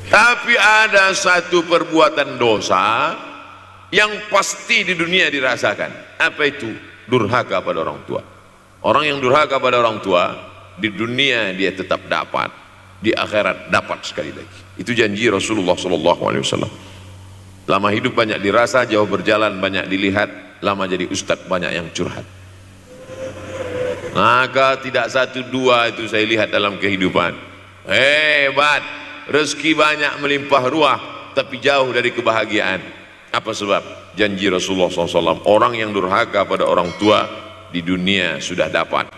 Tapi ada satu perbuatan dosa yang pasti di dunia dirasakan. Apa itu? Durhaka pada orang tua. Orang yang durhaka pada orang tua, di dunia dia tetap dapat, di akhirat dapat sekali lagi. Itu janji Rasulullah SAW. Lama hidup banyak dirasa, jauh berjalan banyak dilihat, lama jadi ustadz banyak yang curhat. Maka tidak satu dua itu saya lihat dalam kehidupan. Hebat, rezeki banyak melimpah ruah, tapi jauh dari kebahagiaan. Apa sebab? Janji Rasulullah SAW, orang yang durhaka pada orang tua di dunia sudah dapat,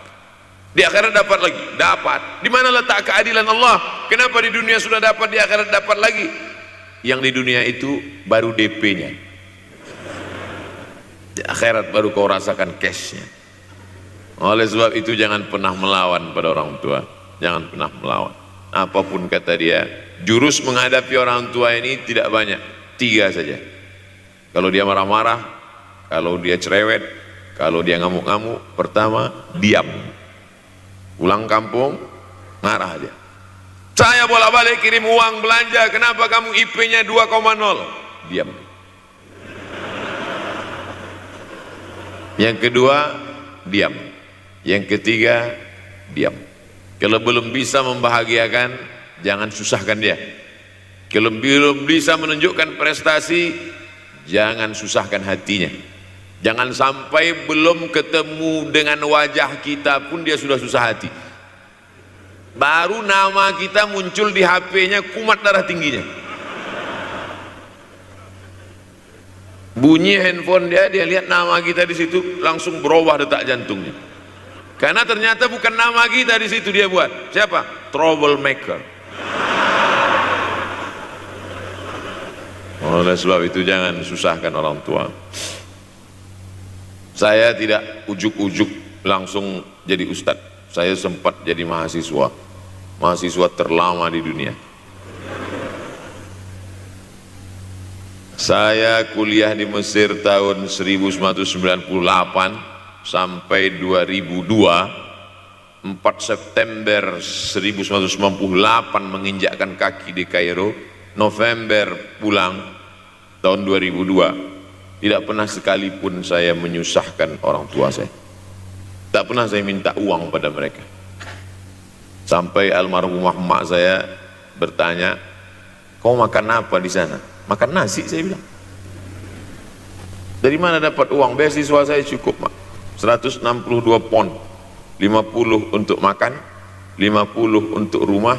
di akhirat dapat lagi, dapat. Di mana letak keadilan Allah? Kenapa di dunia sudah dapat, di akhirat dapat lagi? Yang di dunia itu baru DP-nya, di akhirat baru kau rasakan cash-nya. Oleh sebab itu jangan pernah melawan pada orang tua, jangan pernah melawan. Apapun kata dia, jurus menghadapi orang tua ini tidak banyak, 3 saja. Kalau dia marah-marah, kalau dia cerewet, kalau dia ngamuk-ngamuk, pertama diam. Pulang kampung marah dia. Saya bolak-balik kirim uang belanja, kenapa kamu IP-nya 2,0? Diam. Yang kedua, diam. Yang ketiga, diam. Kalau belum bisa membahagiakan, jangan susahkan dia. Kalau belum bisa menunjukkan prestasi, jangan susahkan hatinya. Jangan sampai belum ketemu dengan wajah kita pun dia sudah susah hati. Baru nama kita muncul di HP-nya, kumat darah tingginya. Bunyi handphone dia lihat nama kita di situ, langsung berubah detak jantungnya. Karena ternyata bukan nama kita di situ dia buat. Siapa? Troublemaker. Oleh sebab itu jangan susahkan orang tua. Saya tidak ujuk-ujuk langsung jadi ustadz. Saya sempat jadi mahasiswa terlama di dunia. Saya kuliah di Mesir tahun 1998 sampai 2002. 4 September 1998 menginjakkan kaki di Kairo. November pulang tahun 2002. Tidak pernah sekalipun saya menyusahkan orang tua saya. Tak pernah saya minta uang pada mereka. Sampai almarhumah emak saya bertanya, kau makan apa di sana? Makan nasi, saya bilang. Dari mana dapat uang? Beasiswa saya cukup, mak. 162 pon. 50 untuk makan, 50 untuk rumah,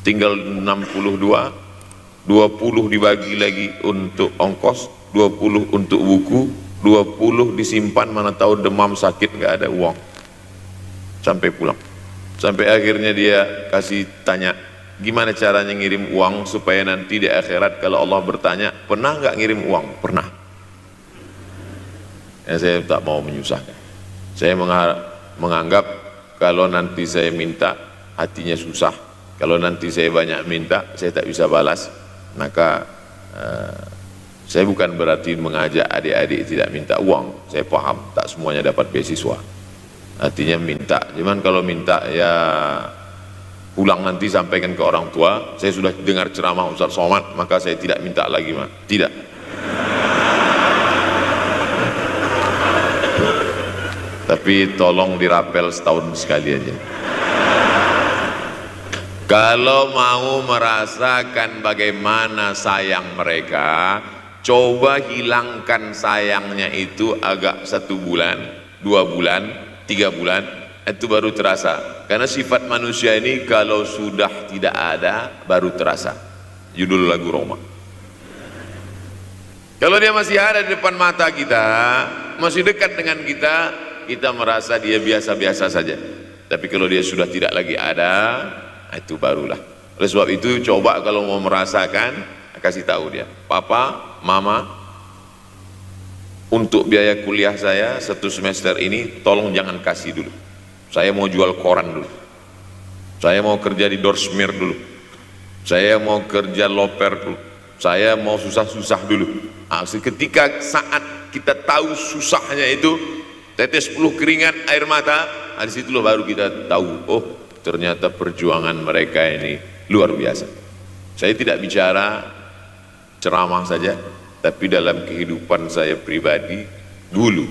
tinggal 62. 20 dibagi lagi untuk ongkos, 20 untuk buku, 20 disimpan, mana tahu demam sakit nggak ada uang. Sampai pulang. Sampai akhirnya dia kasih tanya, gimana caranya ngirim uang supaya nanti di akhirat kalau Allah bertanya, pernah nggak ngirim uang? Pernah. Ya, saya tak mau menyusahkan. Saya menganggap kalau nanti saya minta hatinya susah, kalau nanti saya banyak minta saya tak bisa balas, maka saya bukan berarti mengajak adik-adik tidak minta uang. Saya paham tak semuanya dapat beasiswa, artinya minta. Cuman kalau minta ya pulang nanti sampaikan ke orang tua, saya sudah dengar ceramah Ustaz Somad, maka saya tidak minta lagi, Mak. Tidak. Tapi tolong dirapel setahun sekali aja. Kalau mau merasakan bagaimana sayang mereka, coba hilangkan sayangnya itu agak 1 bulan, 2 bulan, 3 bulan, itu baru terasa. Karena sifat manusia ini kalau sudah tidak ada baru terasa. Judul lagu Roma. Kalau dia masih ada di depan mata kita, masih dekat dengan kita, kita merasa dia biasa-biasa saja. Tapi kalau dia sudah tidak lagi ada, itu barulah. Oleh sebab itu coba kalau mau merasakan, kasih tahu dia, papa, mama, untuk biaya kuliah saya 1 semester ini tolong jangan kasih dulu. Saya mau jual koran dulu, saya mau kerja di Dorsmir dulu, saya mau kerja loper dulu, saya mau susah-susah dulu. Ketika saat kita tahu susahnya itu, tetes peluh keringat, air mata, di situ baru kita tahu, oh ternyata perjuangan mereka ini luar biasa. Saya tidak bicara ceramah saja, tapi dalam kehidupan saya pribadi dulu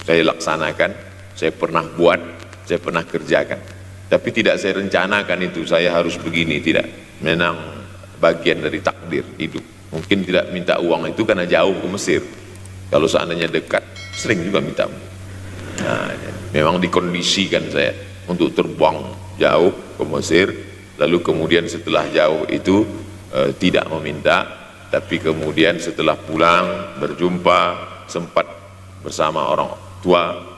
saya laksanakan, saya pernah buat, saya pernah kerjakan. Tapi tidak saya rencanakan itu, saya harus begini, tidak. Memang bagian dari takdir hidup. Mungkin tidak minta uang itu karena jauh ke Mesir. Kalau seandainya dekat, sering juga minta. Nah, memang dikondisikan saya untuk terbang jauh ke Mesir, lalu kemudian setelah jauh itu tidak meminta, tapi kemudian setelah pulang berjumpa, sempat bersama orang tua.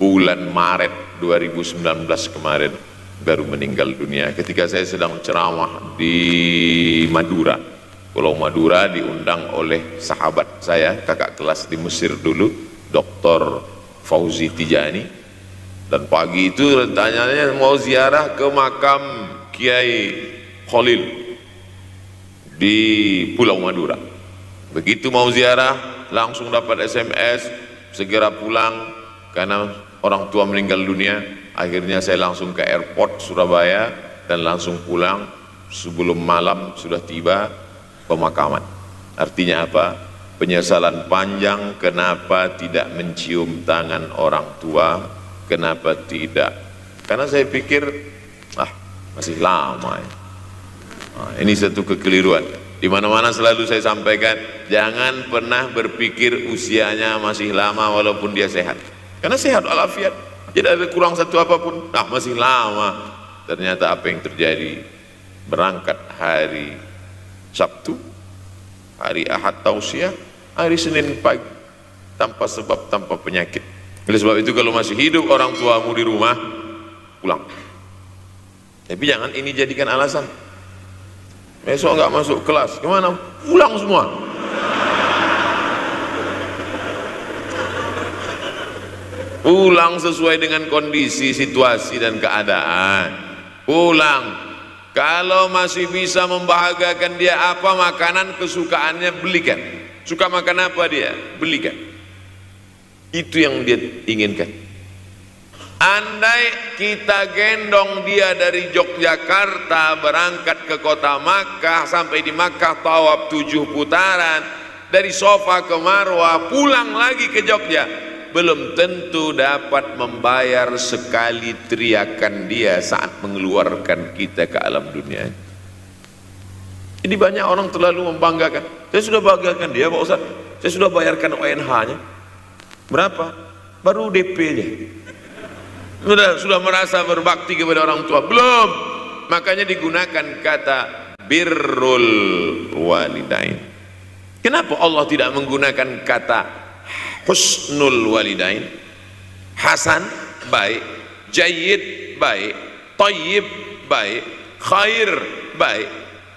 Bulan Maret 2019 kemarin baru meninggal dunia ketika saya sedang ceramah di Madura, Pulau Madura, diundang oleh sahabat saya, kakak kelas di Mesir dulu, Dr. Fauzi Tijani. Dan pagi itu rencananya mau ziarah ke makam Kiai Khalil di Pulau Madura. Begitu mau ziarah langsung dapat SMS segera pulang karena orang tua meninggal dunia. Akhirnya saya langsung ke airport Surabaya dan langsung pulang. Sebelum malam sudah tiba pemakaman. Artinya apa? Penyesalan panjang, kenapa tidak mencium tangan orang tua, kenapa tidak? Karena saya pikir masih lama ya. Nah, ini satu kekeliruan. Di mana-mana selalu saya sampaikan, jangan pernah berpikir usianya masih lama walaupun dia sehat. Karena sehat walafiat, tidak ada kurang satu apapun. Masih lama. Ternyata apa yang terjadi? Berangkat hari Sabtu, hari Ahad tausiah, hari Senin pagi, tanpa sebab, tanpa penyakit. Oleh sebab itu kalau masih hidup orang tuamu di rumah, pulang. Tapi jangan ini jadikan alasan. Besok nggak masuk kelas, gimana? Pulang semua. Pulang sesuai dengan kondisi, situasi dan keadaan. Pulang. Kalau masih bisa membahagiakan dia apa makanan kesukaannya, belikan. Suka makan apa dia, belikan. Itu yang dia inginkan. Andai kita gendong dia dari Yogyakarta berangkat ke kota Makkah, sampai di Makkah tawaf 7 putaran, dari Sofa ke Marwah, pulang lagi ke Jogja, belum tentu dapat membayar sekali teriakan dia saat mengeluarkan kita ke alam dunia. Jadi banyak orang terlalu membanggakan. Saya sudah banggakan dia Pak Ustaz, saya sudah bayarkan ONH-nya. Berapa? Baru DP-nya. Sudah merasa berbakti kepada orang tua? Belum. Makanya digunakan kata birrul walidain. Kenapa Allah tidak menggunakan kata husnul walidain? Hasan baik, jayyid baik, thayyib baik, khair baik,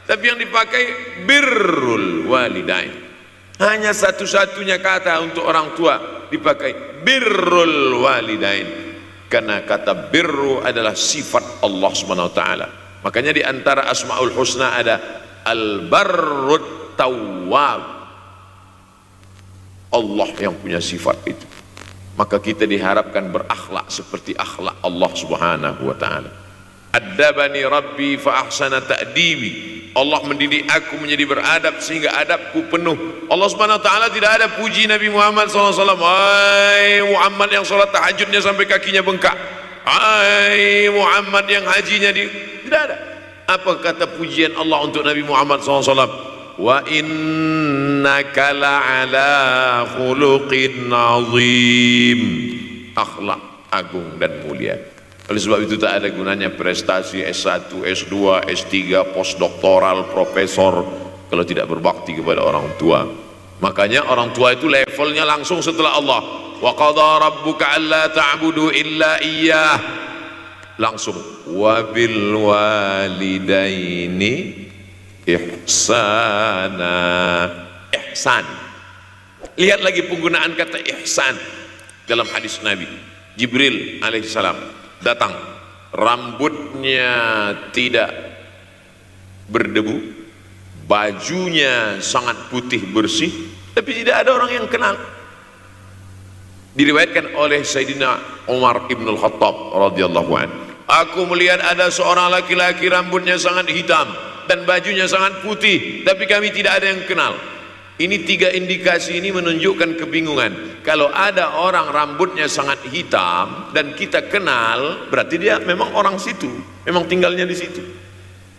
tapi yang dipakai birrul walidain. Hanya satu-satunya kata untuk orang tua dipakai birrul walidain, karena kata birru adalah sifat Allah Subhanahu wa taala. Makanya di antara Asmaul Husna ada Al-Barrut Tawwab. Allah yang punya sifat itu. Maka kita diharapkan berakhlak seperti akhlak Allah Subhanahu wa taala. Addabani Rabbi fa ahsana ta'dibi. Allah mendidik aku menjadi beradab sehingga adabku penuh. Allah Subhanahu wa taala tidak ada puji Nabi Muhammad SAW. Hai Muhammad yang sholat tahajudnya sampai kakinya bengkak. Hai Muhammad yang hajinya tidak ada. Apa kata pujian Allah untuk Nabi Muhammad SAW? Wa innaka la'ala khuluqin azim. Akhlak agung dan mulia. Oleh sebab itu tak ada gunanya prestasi S1, S2, S3, postdoktoral, profesor kalau tidak berbakti kepada orang tua. Makanya orang tua itu levelnya langsung setelah Allah. Wa qadha rabbuka alla ta'budu illa iyyah. Langsung wa bil walidaini ihsana. Ihsan. Lihat lagi penggunaan kata ihsan dalam hadis Nabi. Jibril alaihissalam datang, rambutnya tidak berdebu, bajunya sangat putih bersih, tapi tidak ada orang yang kenal. Diriwayatkan oleh Sayyidina Umar ibn al-Khattab radhiyallahu anhu, aku melihat ada seorang laki-laki rambutnya sangat hitam, dan bajunya sangat putih, tapi kami tidak ada yang kenal. Ini 3 indikasi ini menunjukkan kebingungan. Kalau ada orang rambutnya sangat hitam dan kita kenal, berarti dia memang orang situ, memang tinggalnya di situ.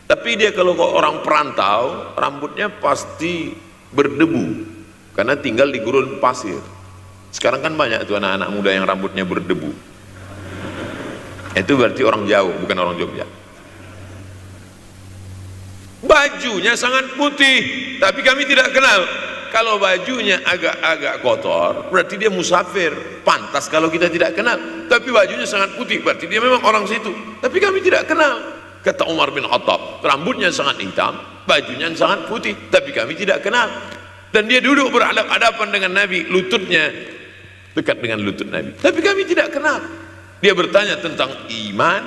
Tapi dia kalau orang perantau, rambutnya pasti berdebu karena tinggal di gurun pasir. Sekarang kan banyak tuh anak-anak muda yang rambutnya berdebu. Itu berarti orang jauh, bukan orang Jogja. Bajunya sangat putih, tapi kami tidak kenal. Kalau bajunya agak-agak kotor, berarti dia musafir. Pantas kalau kita tidak kenal. Tapi bajunya sangat putih, berarti dia memang orang situ. Tapi kami tidak kenal. Kata Umar bin Khattab, rambutnya sangat hitam, bajunya sangat putih, tapi kami tidak kenal. Dan dia duduk berhadapan dengan Nabi, lututnya dekat dengan lutut Nabi. Tapi kami tidak kenal. Dia bertanya tentang iman,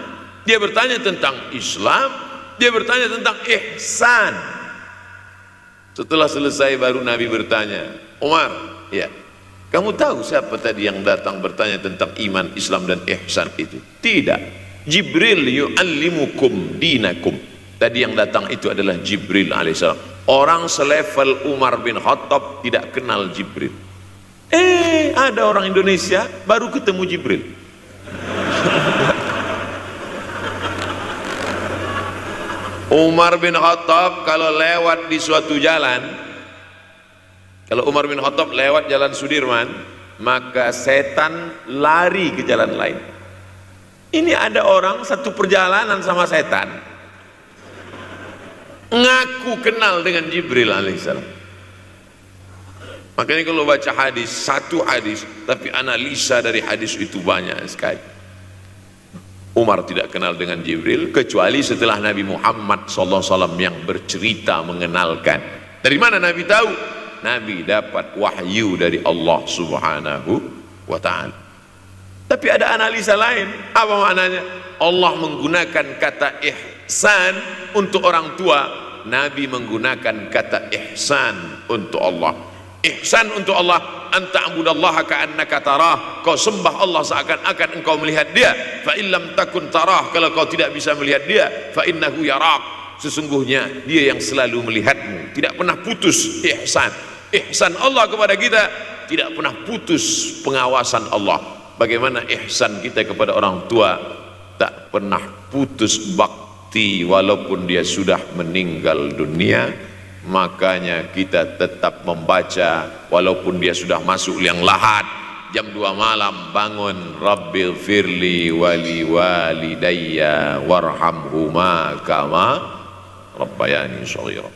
dia bertanya tentang Islam, dia bertanya tentang ihsan. Setelah selesai baru Nabi bertanya, Umar, ya, kamu tahu siapa tadi yang datang bertanya tentang iman, Islam dan ihsan itu? Tidak, Jibril yu'allimukum dinakum. Tadi yang datang itu adalah Jibril alaihissalam. Orang selevel Umar bin Khattab tidak kenal Jibril. Ada orang Indonesia baru ketemu Jibril. Umar bin Khattab kalau lewat di suatu jalan, kalau Umar bin Khattab lewat jalan Sudirman, maka setan lari ke jalan lain. Ini ada orang satu perjalanan sama setan, ngaku kenal dengan Jibril alaihissalam. Makanya kalau baca hadis, satu hadis, tapi analisa dari hadis itu banyak sekali. Umar tidak kenal dengan Jibril kecuali setelah Nabi Muhammad SAW yang bercerita mengenalkan. Dari mana Nabi tahu? Nabi dapat wahyu dari Allah Subhanahu wa ta'ala. Tapi ada analisa lain. Apa maknanya? Allah menggunakan kata ihsan untuk orang tua, Nabi menggunakan kata ihsan untuk Allah. Ihsan untuk Allah, anta'budallaha ka'annaka tarah, kau sembah Allah seakan-akan engkau melihat dia. Fa illam takun tarah, kalau kau tidak bisa melihat dia, fa innahu yarak, sesungguhnya dia yang selalu melihatmu. Tidak pernah putus ihsan. Ihsan Allah kepada kita, tidak pernah putus pengawasan Allah. Bagaimana ihsan kita kepada orang tua, tak pernah putus bakti walaupun dia sudah meninggal dunia. Makanya kita tetap membaca walaupun dia sudah masuk liang lahat, jam 2 malam bangun, Rabbil firli wali walidayya warhamhuma kama rabbayani shaghira.